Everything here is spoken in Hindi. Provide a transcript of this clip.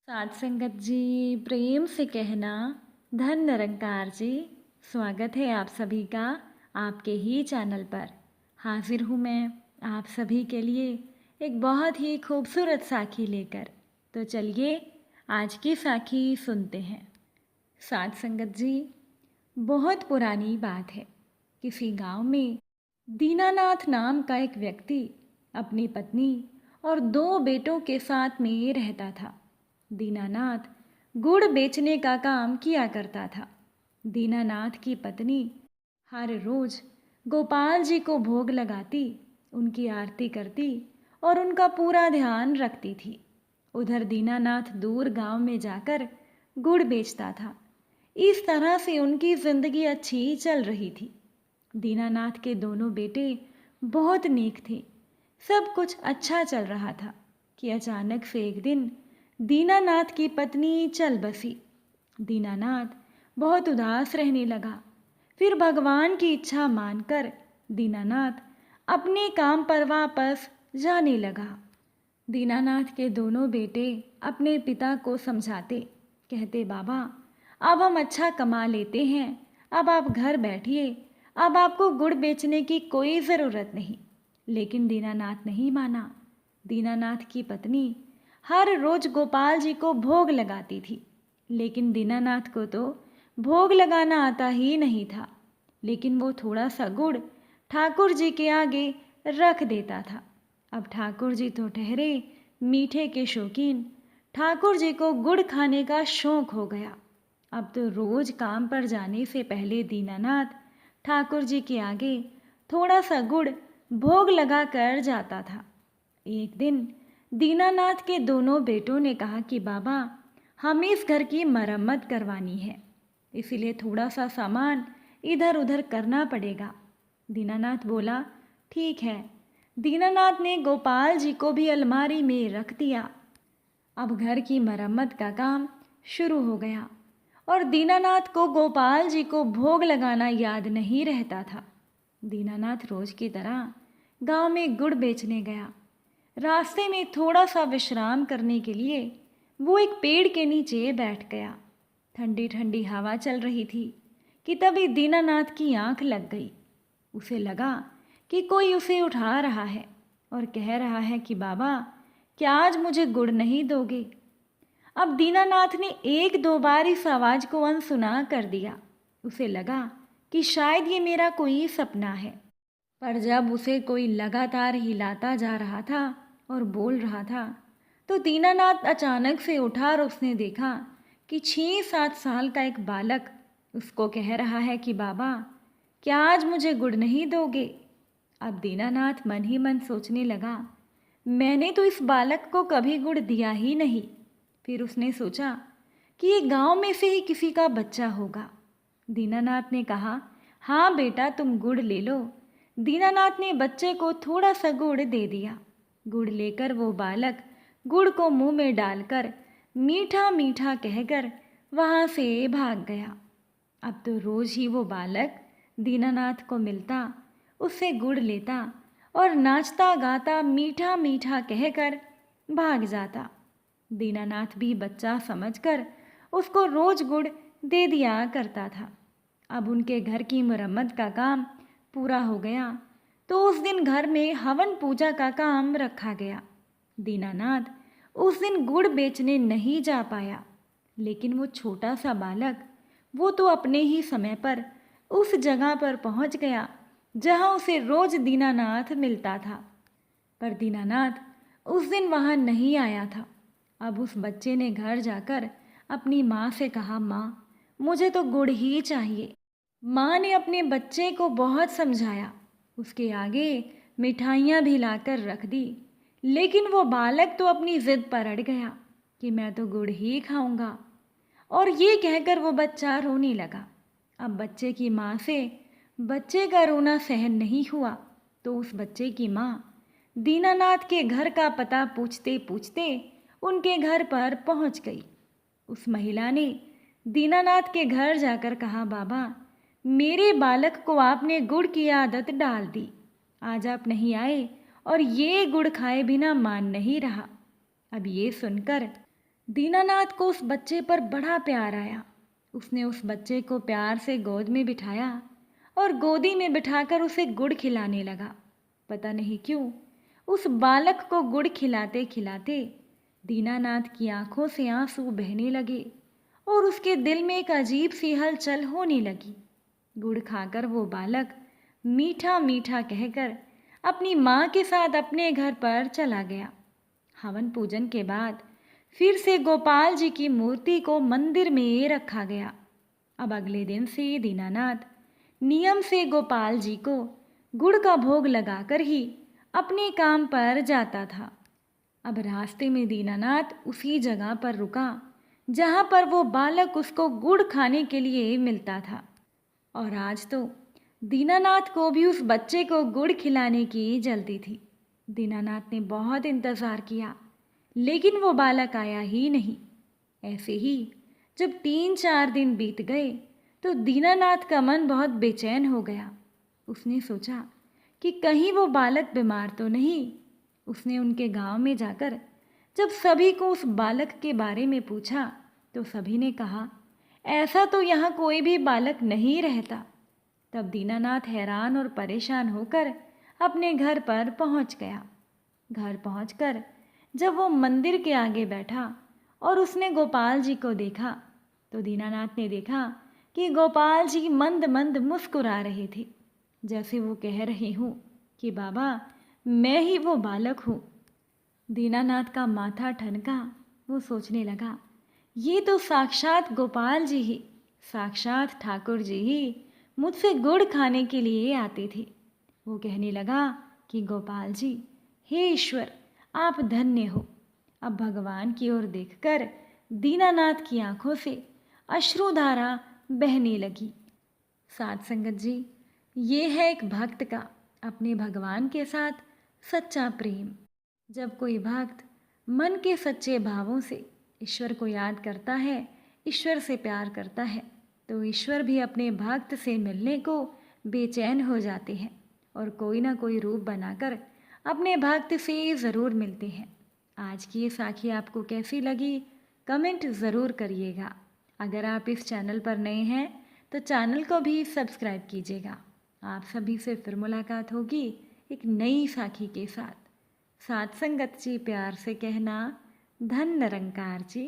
साथ संगत जी, प्रेम से कहना धन निरंकार जी। स्वागत है आप सभी का आपके ही चैनल पर। हाजिर हूँ मैं आप सभी के लिए एक बहुत ही खूबसूरत साखी लेकर। तो चलिए आज की साखी सुनते हैं। साथ संगत जी, बहुत पुरानी बात है। किसी गांव में दीनानाथ नाम का एक व्यक्ति अपनी पत्नी और 2 बेटों के साथ में रहता था। दीनानाथ गुड़ बेचने का काम किया करता था। दीनानाथ की पत्नी हर रोज गोपाल जी को भोग लगाती, उनकी आरती करती और उनका पूरा ध्यान रखती थी। उधर दीनानाथ दूर गांव में जाकर गुड़ बेचता था। इस तरह से उनकी जिंदगी अच्छी चल रही थी। दीनानाथ के दोनों बेटे बहुत नेक थे। सब कुछ अच्छा चल रहा था कि अचानक से एक दिन दीनानाथ की पत्नी चल बसी। दीनानाथ बहुत उदास रहने लगा। फिर भगवान की इच्छा मानकर दीनानाथ अपने काम पर वापस जाने लगा। दीनानाथ के दोनों बेटे अपने पिता को समझाते, कहते, बाबा अब हम अच्छा कमा लेते हैं, अब आप घर बैठिए, अब आपको गुड़ बेचने की कोई ज़रूरत नहीं। लेकिन दीनानाथ नहीं माना। दीनानाथ की पत्नी हर रोज गोपाल जी को भोग लगाती थी, लेकिन दीनानाथ को तो भोग लगाना आता ही नहीं था। लेकिन वो थोड़ा सा गुड़ ठाकुर जी के आगे रख देता था। अब ठाकुर जी तो ठहरे मीठे के शौकीन। ठाकुर जी को गुड़ खाने का शौक हो गया। अब तो रोज काम पर जाने से पहले दीनानाथ ठाकुर जी के आगे थोड़ा सा गुड़ भोग लगा कर जाता था। एक दिन दीनानाथ के दोनों बेटों ने कहा कि बाबा हमें इस घर की मरम्मत करवानी है, इसीलिए थोड़ा सा सामान इधर उधर करना पड़ेगा। दीनानाथ बोला, ठीक है। दीनानाथ ने गोपाल जी को भी अलमारी में रख दिया। अब घर की मरम्मत का काम शुरू हो गया और दीनानाथ को गोपाल जी को भोग लगाना याद नहीं रहता था। दीनानाथ रोज की तरह गांव में गुड़ बेचने गया। रास्ते में थोड़ा सा विश्राम करने के लिए वो एक पेड़ के नीचे बैठ गया। ठंडी ठंडी हवा चल रही थी कि तभी दीनानाथ की आंख लग गई। उसे लगा कि कोई उसे उठा रहा है और कह रहा है कि बाबा क्या आज मुझे गुड़ नहीं दोगे। अब दीनानाथ ने 1-2 बार इस आवाज़ को अनसुना कर दिया। उसे लगा कि शायद ये मेरा कोई सपना है। पर जब उसे कोई लगातार हिलाता जा रहा था और बोल रहा था, तो दीनानाथ अचानक से उठा और उसने देखा कि 6-7 साल का एक बालक उसको कह रहा है कि बाबा क्या आज मुझे गुड़ नहीं दोगे। अब दीनानाथ मन ही मन सोचने लगा, मैंने तो इस बालक को कभी गुड़ दिया ही नहीं। फिर उसने सोचा कि ये गांव में से ही किसी का बच्चा होगा। दीनानाथ ने कहा, हाँ बेटा तुम गुड़ ले लो। दीनानाथ ने बच्चे को थोड़ा सा गुड़ दे दिया। गुड़ लेकर वो बालक गुड़ को मुंह में डालकर मीठा मीठा कहकर वहाँ से भाग गया। अब तो रोज ही वो बालक दीनानाथ को मिलता, उससे गुड़ लेता और नाचता गाता मीठा मीठा कहकर भाग जाता। दीनानाथ भी बच्चा समझकर उसको रोज गुड़ दे दिया करता था। अब उनके घर की मरम्मत का काम पूरा हो गया तो उस दिन घर में हवन पूजा का काम रखा गया। दीनानाथ उस दिन गुड़ बेचने नहीं जा पाया, लेकिन वो छोटा सा बालक वो तो अपने ही समय पर उस जगह पर पहुंच गया जहां उसे रोज दीनानाथ मिलता था। पर दीनानाथ उस दिन वहां नहीं आया था। अब उस बच्चे ने घर जाकर अपनी माँ से कहा, माँ मुझे तो गुड़ ही चाहिए। माँ ने अपने बच्चे को बहुत समझाया, उसके आगे मिठाइयाँ भी लाकर रख दी, लेकिन वो बालक तो अपनी जिद पर अड़ गया कि मैं तो गुड़ ही खाऊंगा। और ये कहकर वो बच्चा रोने लगा। अब बच्चे की माँ से बच्चे का रोना सहन नहीं हुआ तो उस बच्चे की माँ दीनानाथ के घर का पता पूछते पूछते उनके घर पर पहुंच गई। उस महिला ने दीनानाथ के घर जाकर कहा, बाबा मेरे बालक को आपने गुड़ की आदत डाल दी। आज आप नहीं आए और ये गुड़ खाए बिना मान नहीं रहा। अब ये सुनकर दीनानाथ को उस बच्चे पर बड़ा प्यार आया। उसने उस बच्चे को प्यार से गोद में बिठाया और गोदी में बिठाकर उसे गुड़ खिलाने लगा। पता नहीं क्यों उस बालक को गुड़ खिलाते खिलाते दीनानाथ की आंखों से आंसू बहने लगे और उसके दिल में एक अजीब सी हलचल होने लगी। गुड़ खाकर वो बालक मीठा मीठा कहकर अपनी माँ के साथ अपने घर पर चला गया। हवन पूजन के बाद फिर से गोपाल जी की मूर्ति को मंदिर में रखा गया। अब अगले दिन से दीनानाथ नियम से गोपाल जी को गुड़ का भोग लगाकर ही अपने काम पर जाता था। अब रास्ते में दीनानाथ उसी जगह पर रुका जहाँ पर वो बालक उसको गुड़ खाने के लिए मिलता था। और आज तो दीनानाथ को भी उस बच्चे को गुड़ खिलाने की जल्दी थी। दीनानाथ ने बहुत इंतज़ार किया लेकिन वो बालक आया ही नहीं। ऐसे ही जब 3-4 दिन बीत गए तो दीनानाथ का मन बहुत बेचैन हो गया। उसने सोचा कि कहीं वो बालक बीमार तो नहीं। उसने उनके गांव में जाकर जब सभी को उस बालक के बारे में पूछा तो सभी ने कहा ऐसा तो यहाँ कोई भी बालक नहीं रहता। तब दीनानाथ हैरान और परेशान होकर अपने घर पर पहुँच गया। घर पहुँचकर जब वो मंदिर के आगे बैठा और उसने गोपाल जी को देखा तो दीनानाथ ने देखा कि गोपाल जी मंद मंद मुस्कुरा रहे थे, जैसे वो कह रहे हों कि बाबा मैं ही वो बालक हूँ। दीनानाथ का माथा ठनका। वो सोचने लगा ये तो साक्षात गोपाल जी ही, साक्षात ठाकुर जी ही मुझसे गुड़ खाने के लिए आते थे। वो कहने लगा कि गोपाल जी, हे ईश्वर आप धन्य हो। अब भगवान की ओर देखकर दीनानाथ की आंखों से अश्रुधारा बहने लगी। साध संगत जी, ये है एक भक्त का अपने भगवान के साथ सच्चा प्रेम। जब कोई भक्त मन के सच्चे भावों से ईश्वर को याद करता है, ईश्वर से प्यार करता है, तो ईश्वर भी अपने भक्त से मिलने को बेचैन हो जाते हैं और कोई ना कोई रूप बनाकर अपने भक्त से ज़रूर मिलते हैं। आज की ये साखी आपको कैसी लगी कमेंट ज़रूर करिएगा। अगर आप इस चैनल पर नए हैं तो चैनल को भी सब्सक्राइब कीजिएगा। आप सभी से फिर मुलाकात होगी एक नई साखी के साथ। साथ संगत जी प्यार से कहना, धन निरंकार जी।